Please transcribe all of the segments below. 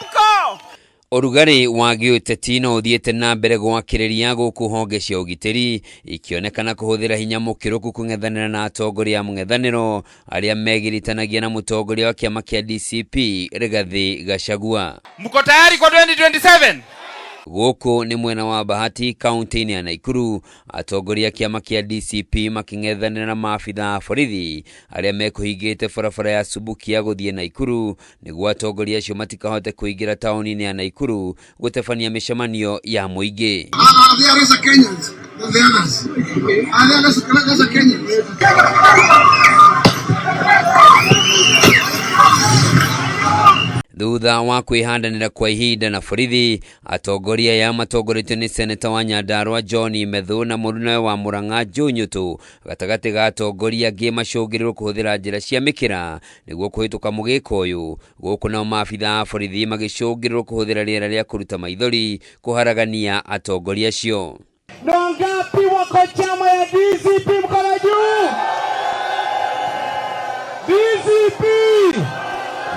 Mwamko. Urugari wa giũteti no ũthiĩte na mbere gwakĩrĩria gũkũ honge cia ũgitĩri ikĩonekana kũhũthĩra hinya mũkĩrũku kũng'ethanĩra na atongoria a mũng'ethanĩro arĩa megiritanagia na mũtongoria wa kĩama kĩa DCP Rigathi Gachagua. Mko tayari kwa 2027? Gũkũ nĩ mwena wa Bahati kaunti-inĩ ya Nakuru, atongoria kĩama kĩa DCP makĩng'ethanĩra na maabitha a borithi arĩa mekũhingĩte barabara ya Subukia gũthiĩ Nakuru nĩguo atongoria acio matikahote kũingĩra taũni-inĩ ya Nakuru gũtebania mĩcemanio ya mũingĩ. Thutha wa kwĩhandanĩra kwa ihinda na borithi, atongoria ya matongoretio nĩ Seneta wa Nyandarua John Methu na mũnene wa Murang'a Joe Nyotu gatagatĩ ga atongoria angĩ macũngĩrĩirwo kũhũthĩra njĩra cia mĩkĩra nĩguo kũhĩtũka mũgĩko ũyũ. Gũkũ nao maabitha a borithi magĩcũngĩrĩrwo kũhũthĩra rĩera rĩa kũruta maithori kũharagania atongoria acio. Ngapi wako chama ya DCP mkono juu? DCP!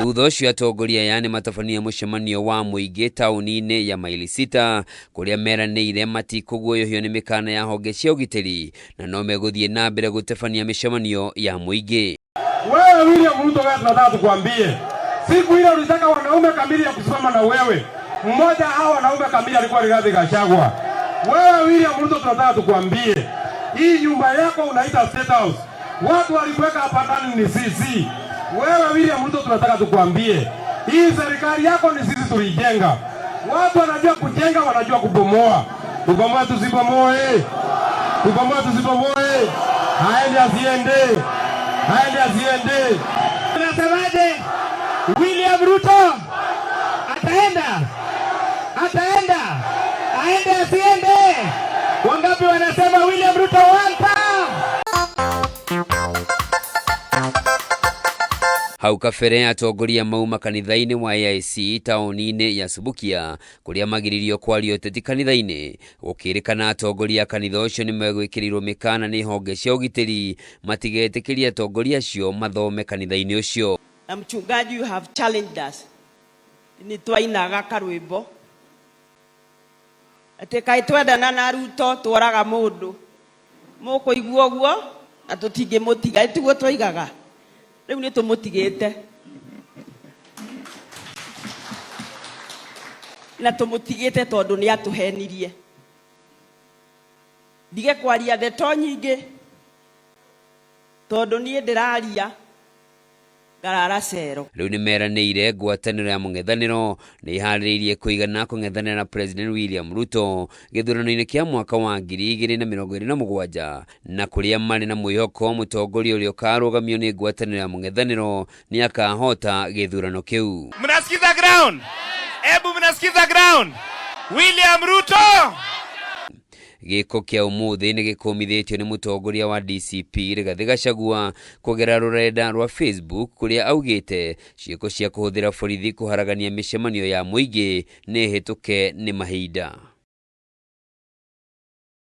Thutha ũcio atongoria aya nĩ matabania mũcemanio wa mũingĩ taũni-inĩ ya maili 6 kũrĩa meranĩire matikũguoyohio nĩ mĩkana ya honge cia ũgitĩri na no megũthiĩ na mbere gũtebania mĩcemanio ya mũingĩ. Wewe William Ruto, wewe tunataka tukwambie, siku ile ulitaka wanaume kamili ya kusimama na wewe, mmoja hao wanaume kamili alikuwa Rigathi Gachagua. Wewe William Ruto, tunataka tukwambie, hii nyumba yako unaita State House, watu walikuweka hapa ndani ni sisi. Wewe William Ruto, tunataka tukwambie, hii serikali yako ni sisi tulijenga. Watu wanajua kujenga, wanajua kubomoa. Tubomoe tusibomoe. Tubomoe tusibomoe. Haende asiende. Haende asiende. Tunasemaje? William Ruto ataenda. Ataenda. Haende asiende. Wangapi wanasema William Ruto wanta? Hau kabere atongoria mauma kanitha-inĩ wa AIC taũni-inĩ ya Subukia kũrĩa magiririo kwaria ũteti kanitha-inĩ, gũkĩrĩkana atongoria kanitha ũcio nĩ megwĩkĩrĩirwo mĩkana nĩ honge cia ũgitĩri matigetĩkĩrie atongoria acio mathome kanitha-inĩ ũcio. Na mchungaji, you have challenged us. Ni twainaga karwĩmbo atĩ kaĩ twendana na Ruto tworaga mũndũ mũkũigua ũguo na tũtingĩmũtiga, tiguo twoigaga. Rĩu nĩ tũmũtigĩte na tũmũtigĩte tondũ nĩ atũhenirie. Ndige kwaria ndeto nyingĩ tondũ niĩ ndĩraria ngarara cero. Rĩu nĩ meranĩire ngwatanĩro ya mũng'ethanĩro nĩ iharĩrĩirie kũigana kũng'ethanĩra na President William Ruto gĩthurano-inĩ kĩa mwaka wa 2027 na kũrĩa marĩ na mwĩhoko mũtongoria ũrĩa ũkarũgamio nĩ ngwatanĩro ya mũng'ethanĩro nĩ akahota gĩthurano kĩu. Mnasikiza ground? Ebu mnasikiza ground? William Ruto! Gĩko kĩa ũmũthĩ nĩ gĩkũmithĩtio nĩ mũtongoria wa DCP Rigathi Gachagua kũgerera rũrenda rwa Facebook kũrĩa augĩte ciĩko cia kũhũthĩra borithi kũharagania mĩcemanio ya mũingĩ nĩ hĩtũke nĩ mahinda.